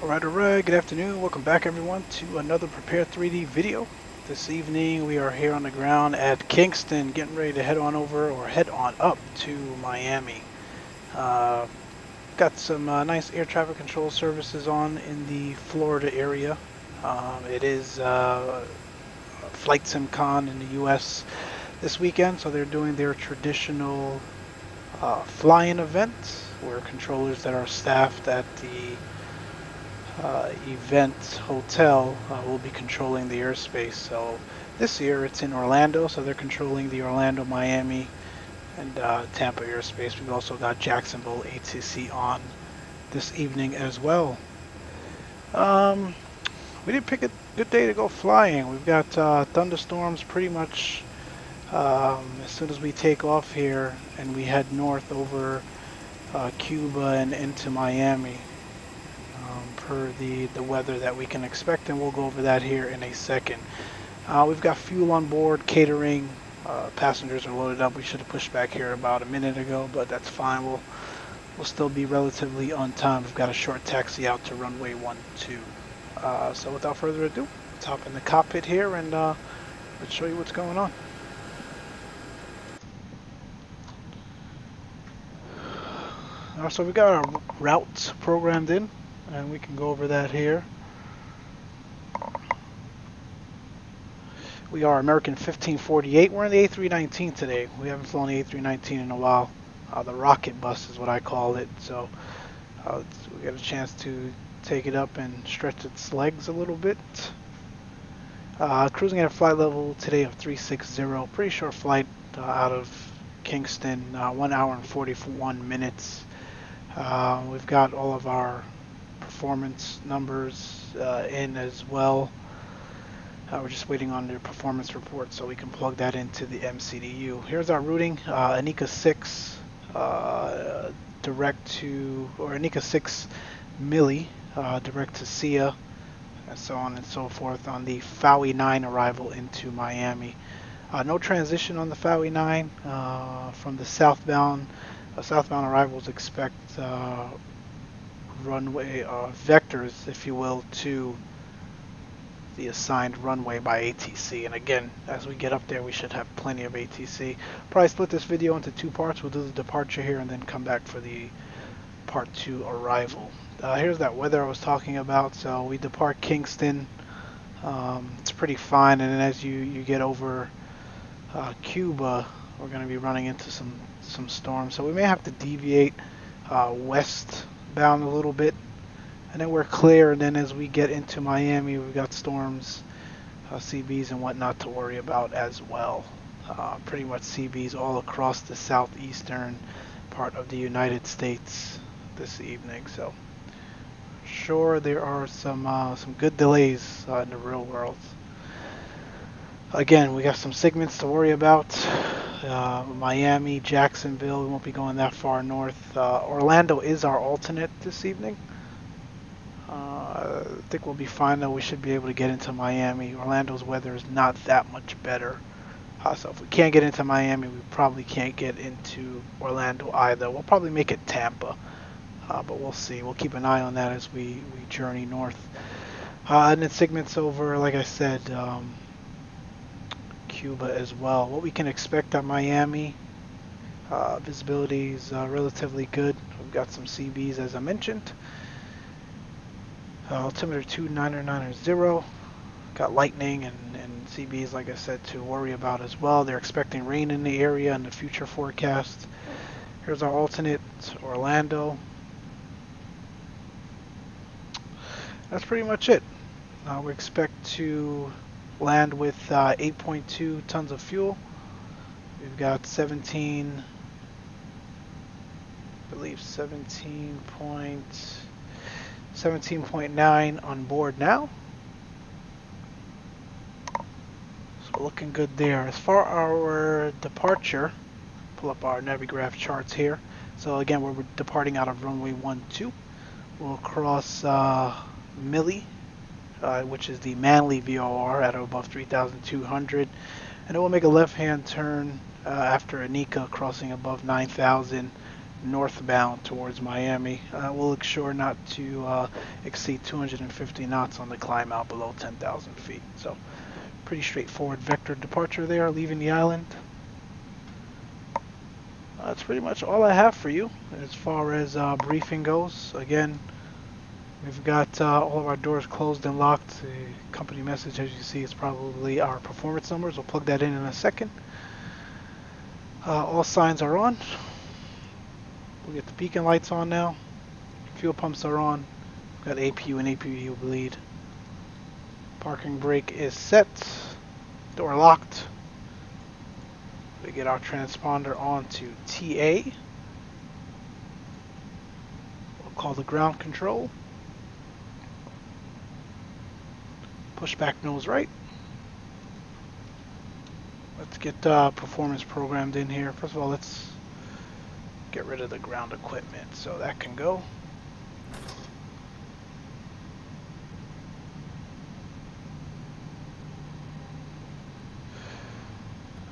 Alright, good afternoon. Welcome back everyone to another Prepare 3D video. This evening we are here on the ground at Kingston, getting ready to head on over or head on up to Miami. Uh, got some nice air traffic control services on in the Florida area. It is Flight Sim Con in the US this weekend, so they're doing their traditional fly-in event where controllers that are staffed at the event hotel will be controlling the airspace. So this year it's in Orlando, so they're controlling the Orlando, Miami, and Tampa airspace. We've also got Jacksonville ATC on this evening as well. We did pick a good day to go flying. We've got thunderstorms pretty much as soon as we take off here and we head north over Cuba and into Miami. Per the weather that we can expect, and we'll go over that here in a second. We've got fuel on board, catering, passengers are loaded up. We should have pushed back here about a minute ago, but that's fine. We'll still be relatively on time. We've got a short taxi out to runway 12. So without further ado, let's hop in the cockpit here and let's show you what's going on. So we got our routes programmed in, and we can go over that here. We are American 1548. We're in the A319 today. We haven't flown the A319 in a while. The rocket bus is what I call it. So we got a chance to take it up and stretch its legs a little bit. Cruising at a flight level today of 360. Pretty short flight out of Kingston. 1 hour and 41 minutes. We've got all of our performance numbers in as well. We're just waiting on their performance report so we can plug that into the MCDU. Here's our routing. Anika 6 direct to, or Anika 6 Millie direct to SIA, and so on and so forth on the FAUI 9 arrival into Miami. No transition on the FAUI 9 from the southbound. Southbound arrivals expect runway vectors, if you will, to the assigned runway by ATC. And again, as we get up there, we should have plenty of ATC. Probably split this video into two parts. We'll do the departure here and then come back for the part 2 arrival. Here's that weather I was talking about. So we depart Kingston. It's pretty fine, and then as you get over Cuba, we're going to be running into some storms. So we may have to deviate westbound a little bit, and then we're clear. And then as we get into Miami, we've got storms, CBs and whatnot to worry about as well. Pretty much CBs all across the southeastern part of the United States this evening. So sure, there are some good delays in the real world. Again, we got some segments to worry about. Miami, Jacksonville, we won't be going that far north. Orlando is our alternate this evening. I think we'll be fine though. We should be able to get into Miami. Orlando's weather is not that much better. So if we can't get into Miami, we probably can't get into Orlando either. We'll probably make it Tampa, but we'll see. We'll keep an eye on that as we journey north. And then segments over, like I said, Cuba as well. What we can expect at Miami, visibility is relatively good. We've got some CBs as I mentioned. Altimeter 29990. Got lightning and CBs, like I said, to worry about as well. They're expecting rain in the area in the future forecast. Here's our alternate, Orlando. That's pretty much it. We expect to land with 8.2 tons of fuel. We've got 17.9 on board now. So looking good there. As far our departure, pull up our Navigraph charts here. So again, we're departing out of runway 12. We'll cross Millie, which is the Manly VOR at above 3,200, and then we'll make a left-hand turn after Anika, crossing above 9,000 northbound towards Miami. We'll ensure not to exceed 250 knots on the climb out below 10,000 feet. So pretty straightforward vector departure there, leaving the island. That's pretty much all I have for you as far as briefing goes. Again, we've got all of our doors closed and locked. The company message, as you see, is probably our performance numbers. We'll plug that in a second. All signs are on. We'll get the beacon lights on now. Fuel pumps are on. We've got APU and APU bleed. Parking brake is set. Door locked. We get our transponder on to TA. We'll call the ground control. Push back nose right. Let's get performance programmed in here. First of all, let's get rid of the ground equipment so that can go.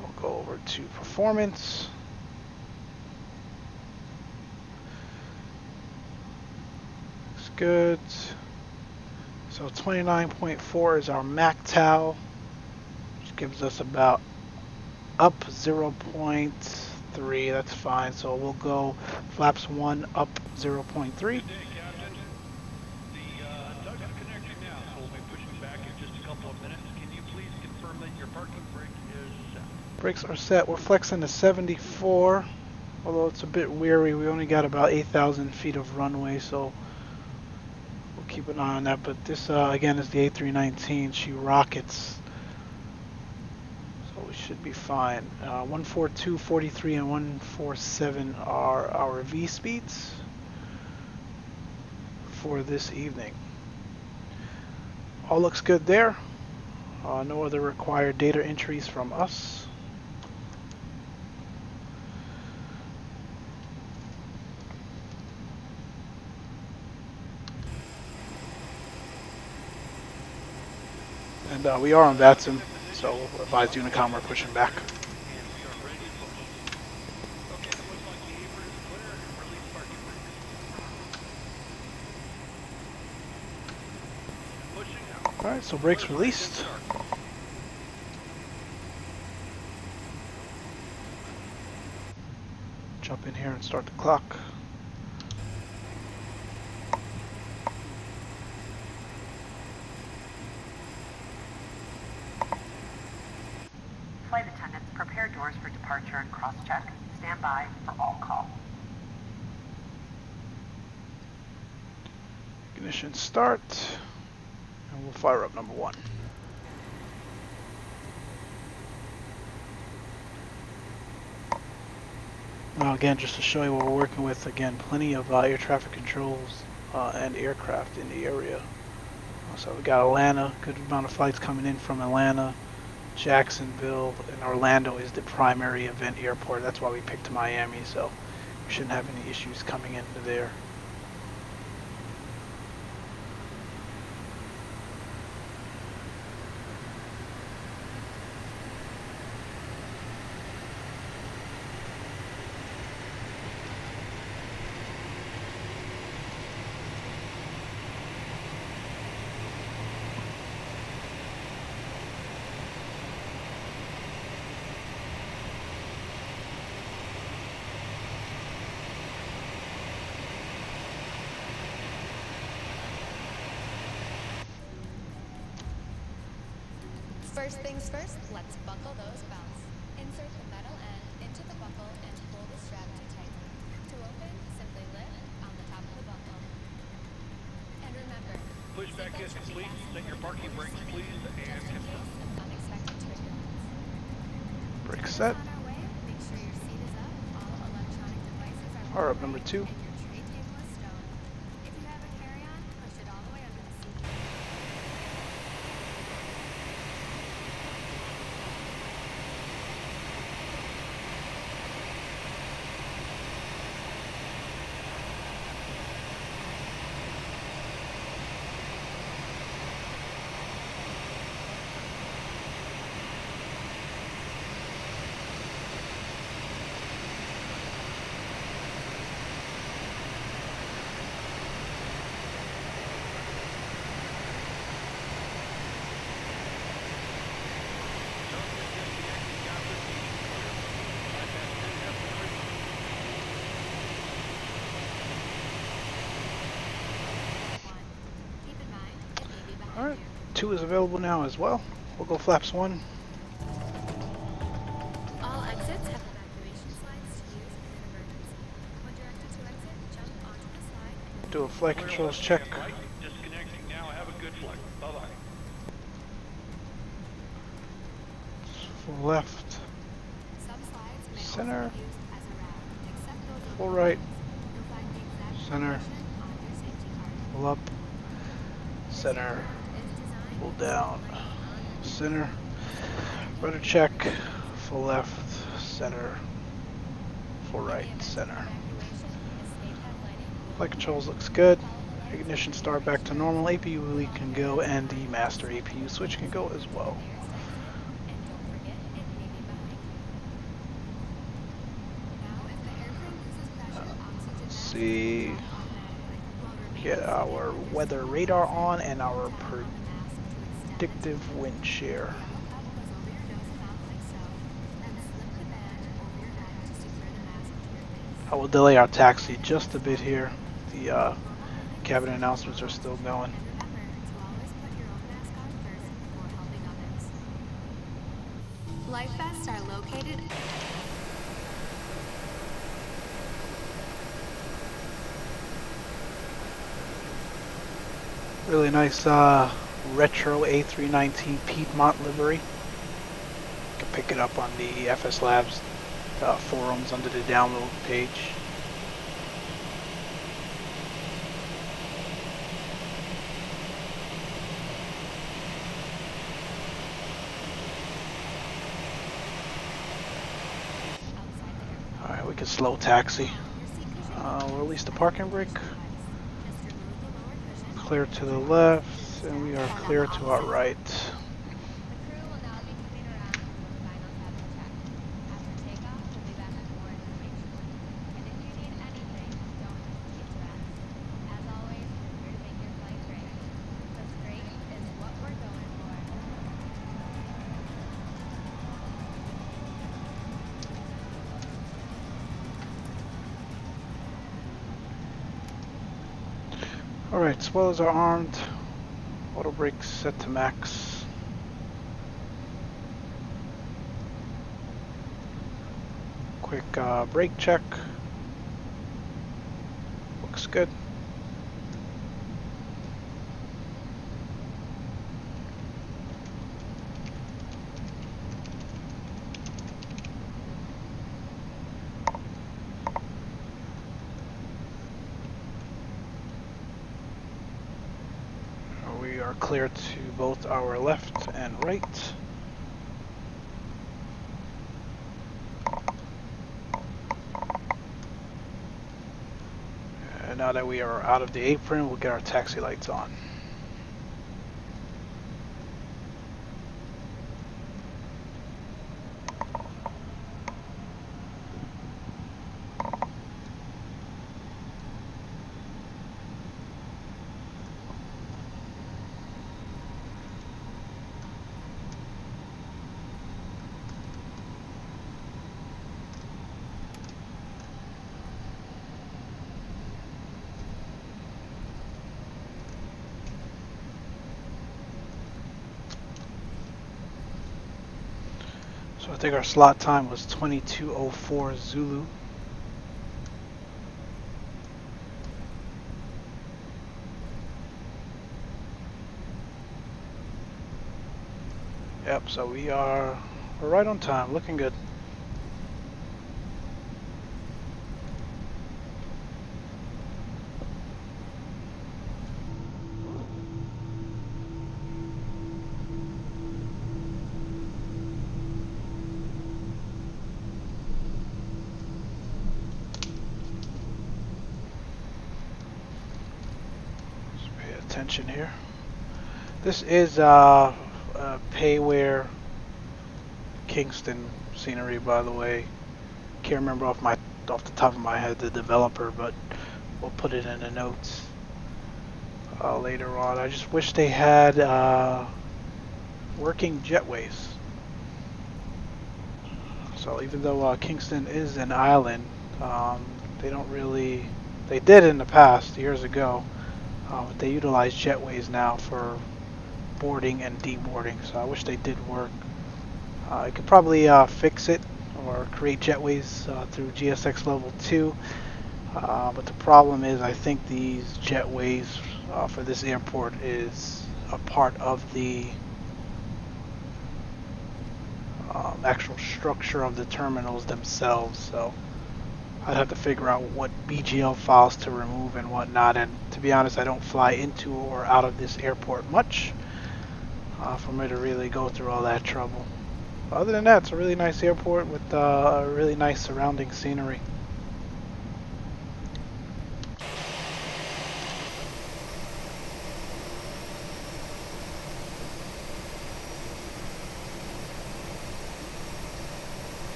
We'll go over to performance. Looks good. So 29.4 is our MACTOW, which gives us about up 0.3. That's fine. So we'll go flaps 1 up 0.3. Good day, Captain. The tug is connected now, so we'll be pushing back in just a couple of minutes. Can you please confirm that your parking brake is set? Brakes are set. We're flexing to 74, although it's a bit weary. We only got about 8,000 feet of runway, so we'll keep an eye on that. But this, again, is the A319. She rockets, so we should be fine. 142, 43, and 147 are our V speeds for this evening. All looks good there. No other required data entries from us. And we are on VATSIM, so we'll advise Unicom we're pushing back. Alright, so brakes released. Jump in here and start the clock. Flight attendants, prepare doors for departure and cross-check. Stand by for all call. Ignition start. And we'll fire up number 1. Now again, just to show you what we're working with, again, plenty of air traffic controls and aircraft in the area. So we got Atlanta, good amount of flights coming in from Atlanta, Jacksonville, and Orlando is the primary event airport. That's why we picked Miami, so we shouldn't have any issues coming into there. First things first, let's buckle those belts. Insert the metal end into the buckle and pull the strap to tighten. To open, simply lift on the top of the buckle. And remember, Pushback is complete. Set your parking brakes, please, and confirm. Unexpected turbulence. Brake set. On our way, make sure your seat is up, all electronic devices are Fire up number 2. and your tray table is stowed. If you have a carry-on, push it all the way under the seat. Alright, 2 is available now as well. We'll go flaps 1. All exits have evacuation slides to use in an emergency. When directed to exit, jump onto the slide and Do a flight Clear controls left check. and right. Disconnecting now. Have a good flight. Bye-bye. Full left. some slides may Center. also be used as a route, except those on Full the right. lines. You'll find the exact Center. location on your safety card. Full up. This Center. aircraft is designed Full to down. stay lane on and Center. so communicate Rudder with check. operations. Full left. Center. Full In the right. event of Center. evacuation, escape head lighting will Flight be controls on. looks good. Follow the lights Ignition until you start back reach to your normal. exit. APU With lead all can hands go and the behind, master slip the APU switch ignition can go as to well. the nearest exit, and don't forget it may be behind you. Now, if the airplane loses pressure, oxygen masks will See, drop automatically. While get remaining seated our with your weather seatbelt radar fastened, on and our tap on the mask to extend the predictive tube. wind shear. The yellow cup goes over your nose and mouth like so. Then slip the band over your head to secure the mask to your face. I will delay our taxi Again, just a this bit flight here. will The include normal breathing cabin procedures announcements on are still oxygen. going. And remember to always put your own mask on first before helping others. Life vests are located. Really nice retro A319 Piedmont livery. You can pick it up on the FSLABS forums under the download page. Outside the airplane. Alright, we can slow taxi. Your seat cushion We'll contains release the an parking brake. air device. Just remove the lower cushion, Clear to the turn left through left, the and we are steps, and on clear the to our opposite side. right. The crew will now be coming around for a final cabin check. After takeoff, we'll be back with more information. And if you need anything, don't hesitate to ask. As always, we're here to make your flight great. Because great is what we're going for. Alright, spoilers are armed. Auto brakes set to max. Quick brake check. Looks good. We are clear to both our left and right. And now that we are out of the apron, we'll get our taxi lights on. So I think our slot time was 22:04 Zulu. Yep, so we're right on time, looking good. Just pay attention here. This is payware Kingston scenery, by the way. Can't remember off the top of my head the developer, but we'll put it in the notes later on. I just wish they had working jetways. So even though Kingston is an island, they don't really. They did in the past, years ago, but they utilize jetways now for boarding and deboarding, so I wish they did work. I could probably fix it or create jetways through GSX level 2, but the problem is I think these jetways for this airport is a part of the actual structure of the terminals themselves, so I'd have to figure out what BGL files to remove and whatnot, and to be honest, I don't fly into or out of this airport much for me to really go through all that trouble. Other than that, it's a really nice airport with really nice surrounding scenery.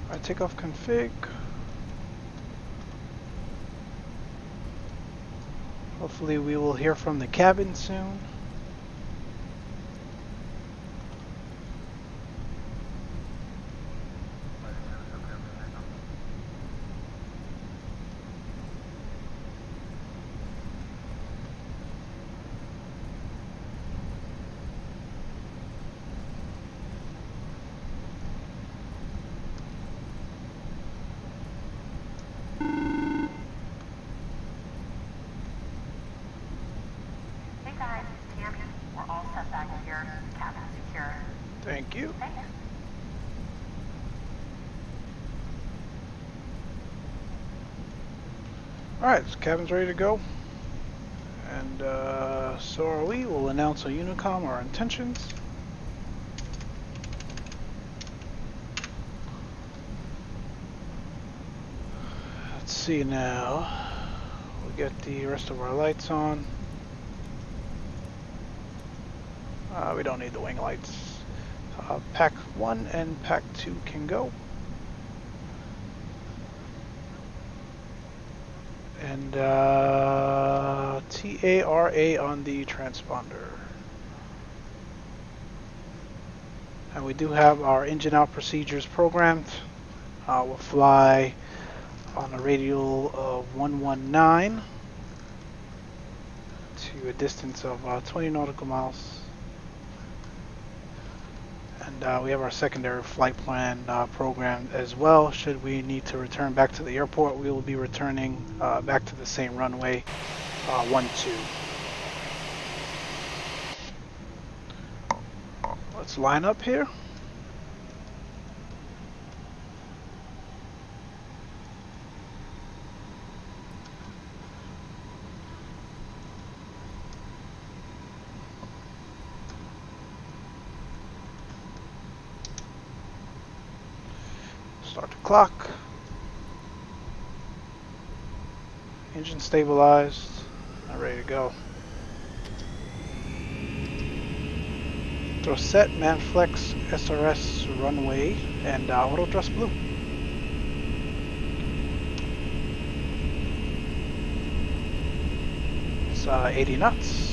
Alright, takeoff config. Hopefully we will hear from the cabin soon. Hey guys, Tammy. We're all set back here. Cabin secure. Thank you. Thanks. Alright, so cabin's ready to go. And so are we. We'll announce on Unicom our intentions. Let's see now. We'll get the rest of our lights on. We don't need the wing lights. Pack 1 and Pack 2 can go. And TARA on the transponder. And we do have our engine out procedures programmed. We'll fly on a radial of 119 to a distance of 20 nautical miles. And we have our secondary flight plan programmed as well. Should we need to return back to the airport, we will be returning back to the same runway, 12. Let's line up here. Start the clock. Engine stabilized. Now ready to go. Throw set, Manflex, SRS, runway, and auto thrust blue. It's 80 knots.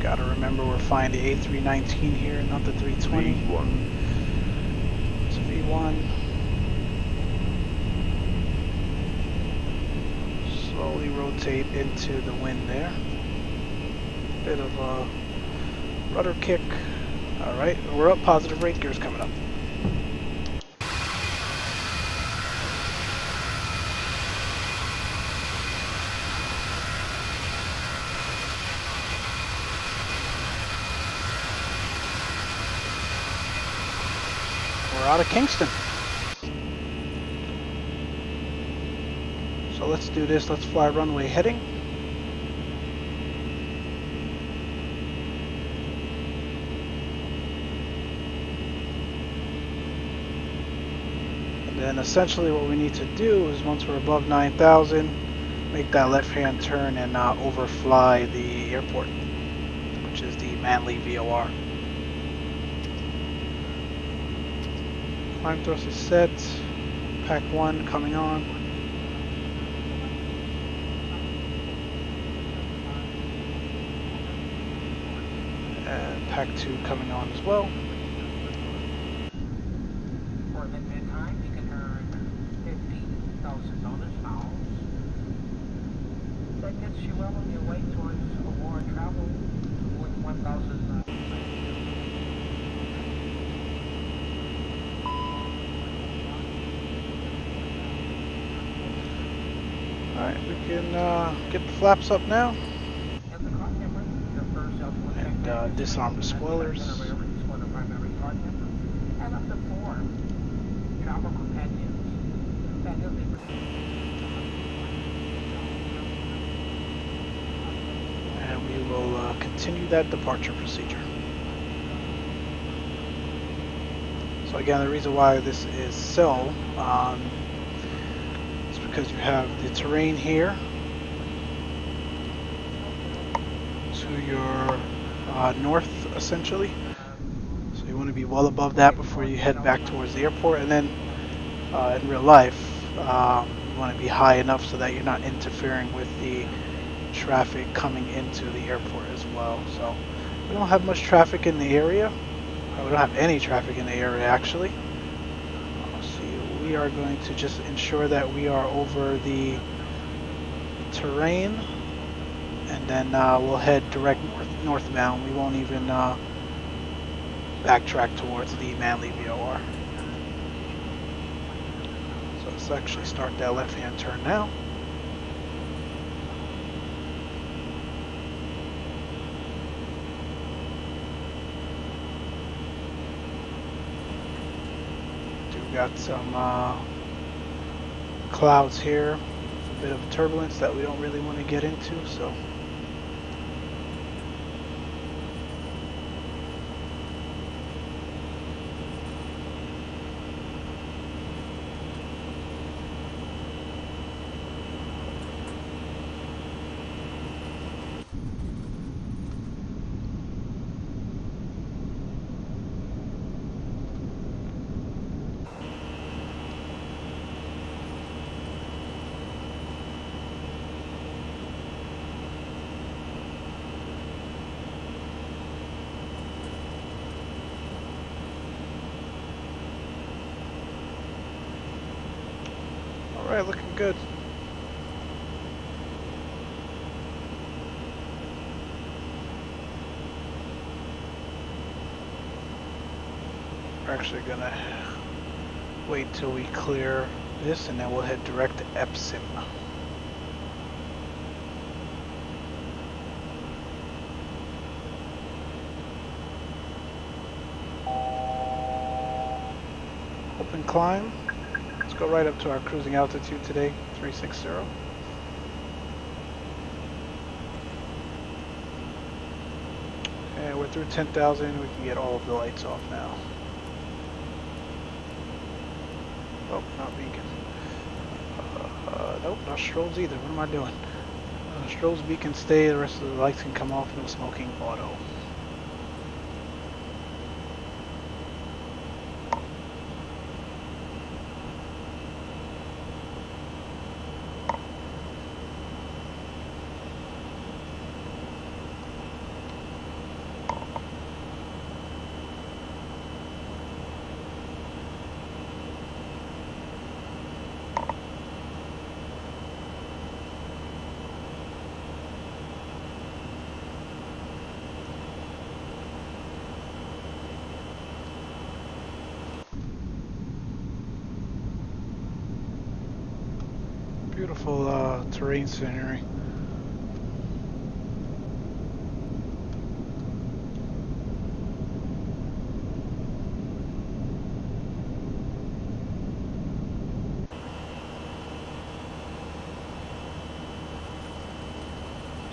Gotta remember we're flying the A319 here, not the 320. V1. It's a V1. Slowly rotate into the wind there. Bit of a rudder kick. Alright, we're up, positive rate, gears coming up. We're out of Kingston. So let's do this. Let's fly runway heading. And then essentially what we need to do is once we're above 9,000, make that left-hand turn and overfly the airport, which is the Manly VOR. Climb thrust is set. Pack 1 coming on. And pack 2 coming on as well. For the meantime, you can earn $50,000 miles. That gets you well on your way towards award travel with 1,000. Alright, we can get the flaps up now. As a card member, your first eligible check And bag is disarm the $10 spoilers. honoraries for the primary card member, and up to 4 travel companions. That is a And we will continue that departure procedure. So again, the reason why this is so is because you have the terrain here to your north, essentially. So you want to be well above that before you head back towards the airport. And then in real life, you want to be high enough so that you're not interfering with the traffic coming into the airport as well. So we don't have much traffic in the area. We don't have any traffic in the area, actually. So we are going to just ensure that we are over the terrain, and then we'll head direct northbound. We won't even backtrack towards the Manly VOR. So let's actually start that left-hand turn now. Got some clouds here, a bit of turbulence that we don't really want to get into, so alright, looking good. We're actually gonna wait till we clear this, and then we'll head direct to FSLABS. Open climb. Let's go right up to our cruising altitude today, 360. And we're through 10,000. We can get all of the lights off now. Oh, not beacon. Nope, not strobes either. What am I doing? Strobes, beacon stay. The rest of the lights can come off. No smoking, auto. Beautiful terrain scenery.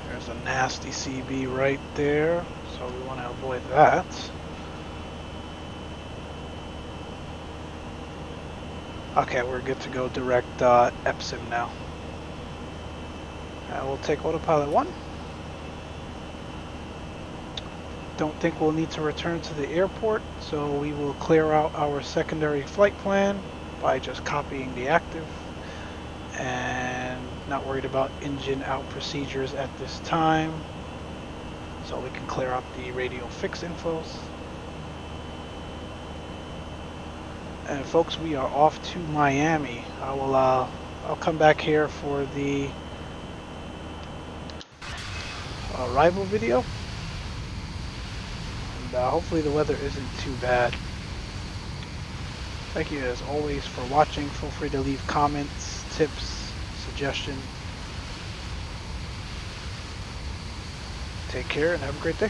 There's a nasty CB right there, so we want to avoid that. Okay, we're good to go direct FSLABS now. We'll take autopilot 1. Don't think we'll need to return to the airport, so we will clear out our secondary flight plan by just copying the active, and not worried about engine out procedures at this time. so we can clear up the radio fix infos. And folks, we are off to Miami. I'll come back here for the arrival video, and hopefully the weather isn't too bad. Thank you as always for watching. Feel free to leave comments, tips, suggestions. Take care and have a great day.